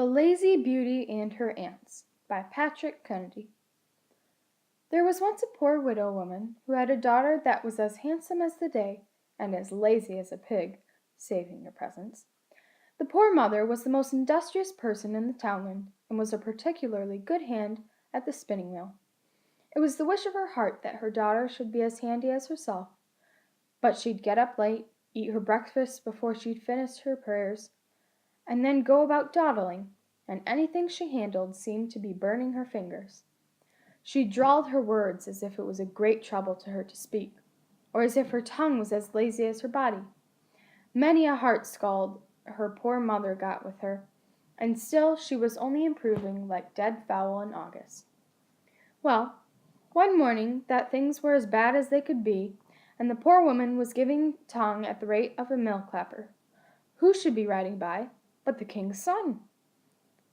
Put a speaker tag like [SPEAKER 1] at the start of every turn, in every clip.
[SPEAKER 1] The Lazy Beauty and Her Aunts by Patrick Kennedy. There was once a poor widow woman who had a daughter that was as handsome as the day and as lazy as a pig, saving your presence. The poor mother was the most industrious person in the townland, and was a particularly good hand at the spinning wheel. It was the wish of her heart that her daughter should be as handy as herself, but she'd get up late, eat her breakfast before she'd finished her prayers, and then go about dawdling, and anything she handled seemed to be burning her fingers. She drawled her words as if it was a great trouble to her to speak, or as if her tongue was as lazy as her body. Many a heart scald her poor mother got with her, and still she was only improving like dead fowl in August. Well, one morning that things were as bad as they could be, and the poor woman was giving tongue at the rate of a mill clapper. Who should be riding by but the king's son?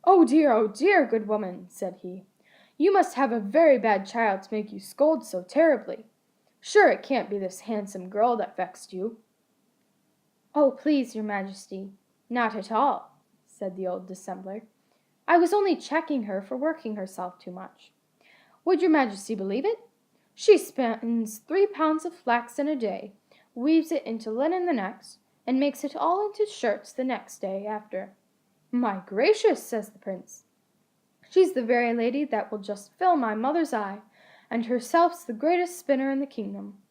[SPEAKER 1] Oh dear, good woman," said he. "You must have a very bad child to make you scold so terribly. Sure it can't be this handsome girl that vexed you." "Oh, please, your majesty, not at all," said the old dissembler. "I was only checking her for working herself too much. Would your majesty believe it? She spins 3 pounds of flax in a day, weaves it into linen the next, and makes it all into shirts the next day after." "My gracious," says the prince, "she's the very lady that will just fill my mother's eye, and herself's the greatest spinner in the kingdom.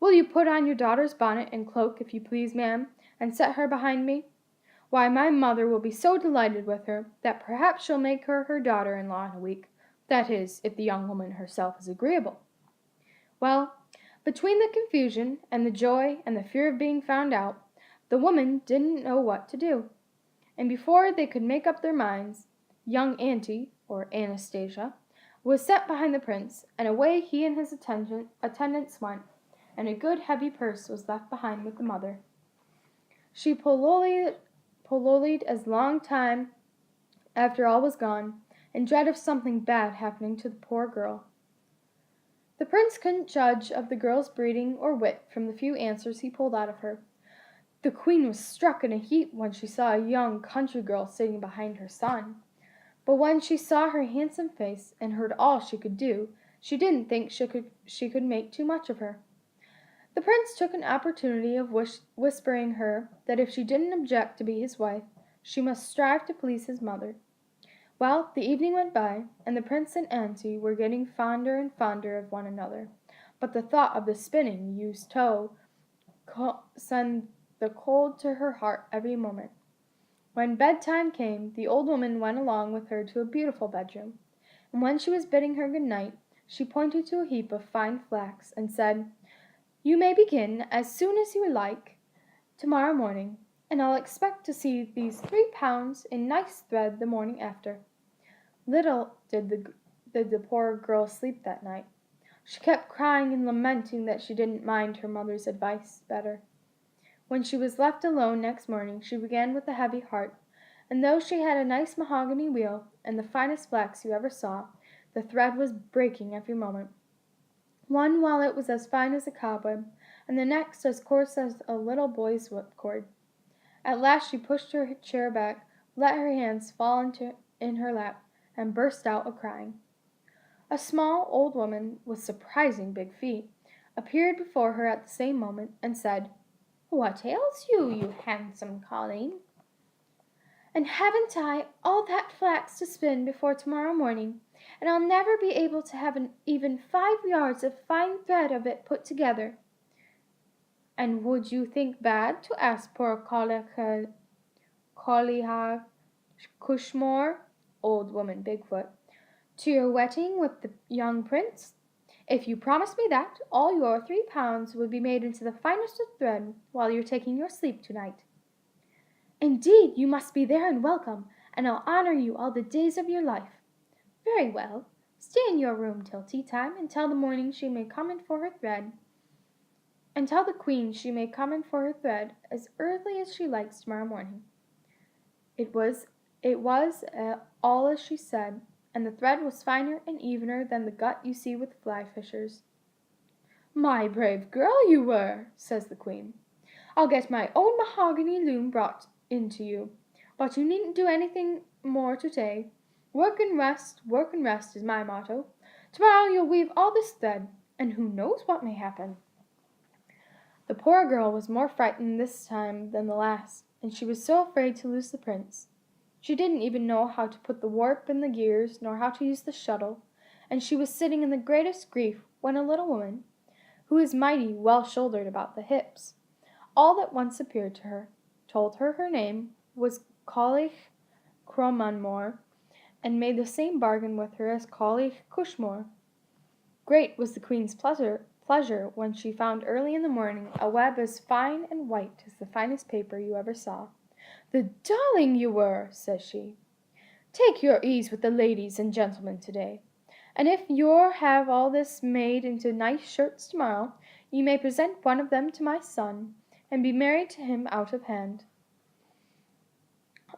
[SPEAKER 1] Will you put on your daughter's bonnet and cloak, if you please, ma'am, and set her behind me? Why, my mother will be so delighted with her, that perhaps she'll make her her daughter-in-law in a week, that is, if the young woman herself is agreeable." Well, between the confusion, and the joy, and the fear of being found out, the woman didn't know what to do. And before they could make up their minds, young Auntie, or Anastasia, was set behind the prince, and away he and his attendants went, and a good heavy purse was left behind with the mother. She pololied as long time after all was gone, in dread of something bad happening to the poor girl. The prince couldn't judge of the girl's breeding or wit from the few answers he pulled out of her. The queen was struck in a heap when she saw a young country girl sitting behind her son. But when she saw her handsome face, and heard all she could do, she didn't think she could make too much of her. The prince took an opportunity of whispering her that if she didn't object to be his wife, she must strive to please his mother. Well, the evening went by, and the prince and Auntie were getting fonder and fonder of one another, but the thought of the spinning used to send the cold to her heart every moment. When bedtime came, the old woman went along with her to a beautiful bedroom, and when she was bidding her good night, she pointed to a heap of fine flax, and said, "You may begin as soon as you like tomorrow morning, and I'll expect to see these 3 pounds in nice thread the morning after." Little did the poor girl sleep that night. She kept crying and lamenting that she didn't mind her mother's advice better. When she was left alone next morning, she began with a heavy heart, and though she had a nice mahogany wheel, and the finest flax you ever saw, the thread was breaking every moment. One while it was as fine as a cobweb, and the next as coarse as a little boy's whipcord. At last she pushed her chair back, let her hands fall in her lap, and burst out a-crying. A small old woman, with surprising big feet, appeared before her at the same moment, and said, "What ails you, you handsome colleen? And haven't I all that flax to spin before tomorrow morning, and I'll never be able to have even 5 yards of fine thread of it put together? And would you think bad to ask poor Collyha Cushmore, old woman Bigfoot, to your wedding with the young prince? If you promise me that, all your 3 pounds will be made into the finest of thread while you're taking your sleep tonight." "Indeed, you must be there and welcome, and I'll honor you all the days of your life." "Very well, stay in your room till tea time, and tell the queen she may come in for her thread as early as she likes tomorrow morning." It was all as she said, and the thread was finer and evener than the gut you see with fly fishers. "My brave girl you were," says the queen. "I'll get my own mahogany loom brought in to you. But you needn't do anything more today. Work and rest is my motto. Tomorrow you'll weave all this thread, and who knows what may happen." The poor girl was more frightened this time than the last, and she was so afraid to lose the prince. She didn't even know how to put the warp in the gears, nor how to use the shuttle, and she was sitting in the greatest grief when a little woman, who was mighty well-shouldered about the hips, all at once appeared to her, told her her name was Colich Cromanmore, and made the same bargain with her as Colich Cushmore. Great was the queen's pleasure when she found early in the morning a web as fine and white as the finest paper you ever saw. "The darling you were!" says she. "Take your ease with the ladies and gentlemen today, and if you have all this made into nice shirts tomorrow, you may present one of them to my son, and be married to him out of hand."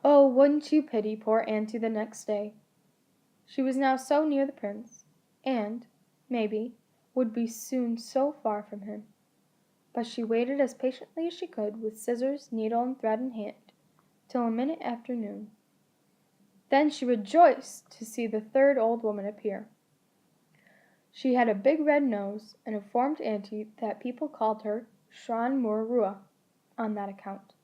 [SPEAKER 1] Oh, wouldn't you pity poor auntie the next day? She was now so near the prince, and, maybe, would be soon so far from him. But she waited as patiently as she could, with scissors, needle, and thread in hand, till a minute after noon. Then she rejoiced to see the third old woman appear. She had a big red nose, and informed auntie that people called her Shran Murrua on that account.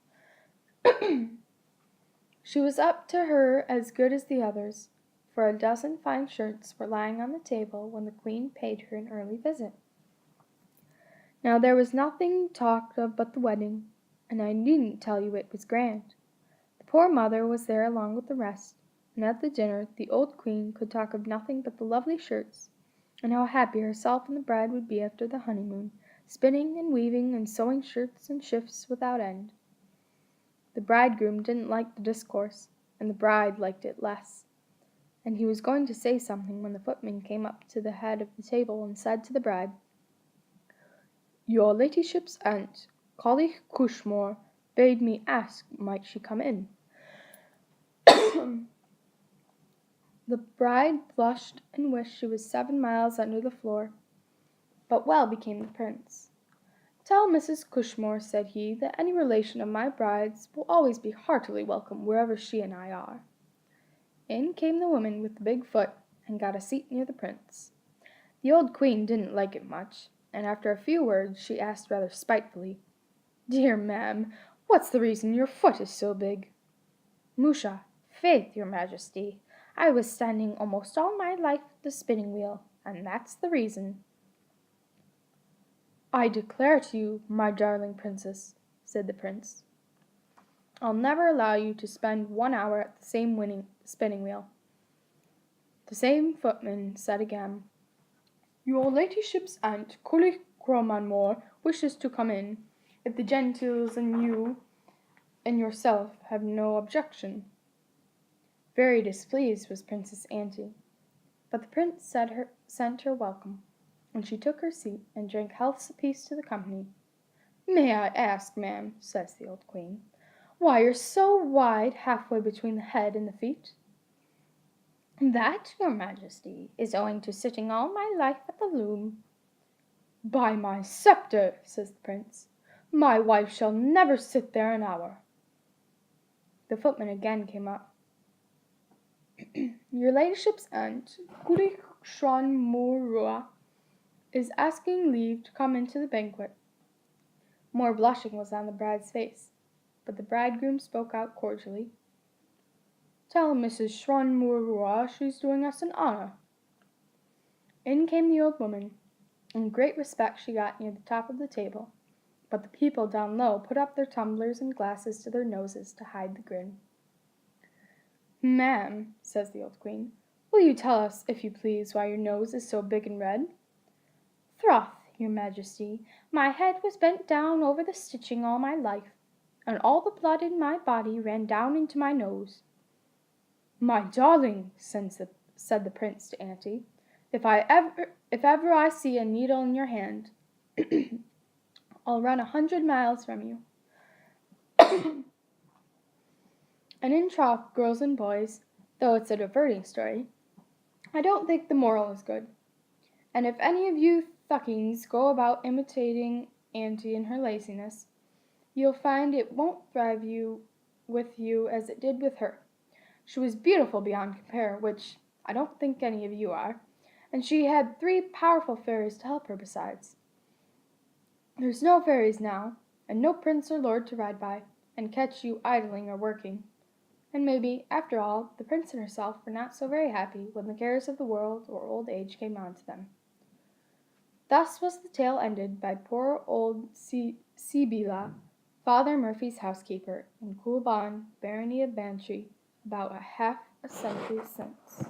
[SPEAKER 1] She was up to her as good as the others, for a dozen fine shirts were lying on the table when the queen paid her an early visit. Now there was nothing talked of but the wedding, and I needn't tell you it was grand. The poor mother was there along with the rest, and at the dinner the old queen could talk of nothing but the lovely shirts, and how happy herself and the bride would be after the honeymoon, spinning and weaving and sewing shirts and shifts without end. The bridegroom didn't like the discourse, and the bride liked it less, and he was going to say something when the footman came up to the head of the table and said to the bride, "Your ladyship's aunt, Colich Cushmore, bade me ask might she come in." The bride blushed and wished she was 7 miles under the floor, but well became the prince. "Tell Mrs. Cushmore," said he, "that any relation of my bride's will always be heartily welcome wherever she and I are." In came the woman with the big foot, and got a seat near the prince. The old queen didn't like it much, and after a few words she asked rather spitefully, "Dear ma'am, what's the reason your foot is so big?" "Musha, faith, your majesty, I was standing almost all my life at the spinning wheel, and that's the reason." "I declare to you, my darling princess," said the prince, "I'll never allow you to spend 1 hour at the same spinning wheel." The same footman said again, "Your ladyship's aunt, Colich Cromanmore, wishes to come in, if the gentiles and you and yourself have no objection." Very displeased was Princess Auntie, but the prince sent her welcome, and she took her seat and drank healths apiece to the company. "May I ask, ma'am," says the old queen, "why you're so wide halfway between the head and the feet?" "That, your majesty, is owing to sitting all my life at the loom." "By my sceptre," says the prince, "my wife shall never sit there an hour." The footman again came up. "Your ladyship's aunt, Colich Shran is asking leave to come into the banquet." More blushing was on the bride's face, but the bridegroom spoke out cordially. "Tell Mrs. Shran she's doing us an honour." In came the old woman. In great respect she got near the top of the table, but the people down low put up their tumblers and glasses to their noses to hide the grin. "Ma'am," says the old queen, "will you tell us, if you please, why your nose is so big and red?" "Throth, your majesty, my head was bent down over the stitching all my life, and all the blood in my body ran down into my nose." "My darling," said the prince to auntie, if ever I see a needle in your hand, I'll run 100 miles from you." And in troth, girls and boys, though it's a diverting story, I don't think the moral is good. And if any of you thuckings go about imitating auntie in her laziness, you'll find it won't thrive you with you as it did with her. She was beautiful beyond compare, which I don't think any of you are, and she had 3 powerful fairies to help her besides. There's no fairies now, and no prince or lord to ride by, and catch you idling or working. And maybe, after all, the prince and herself were not so very happy when the cares of the world or old age came on to them. Thus was the tale ended by poor old Sibila, Father Murphy's housekeeper, in Coolbawn, barony of Bantry, about half a century since.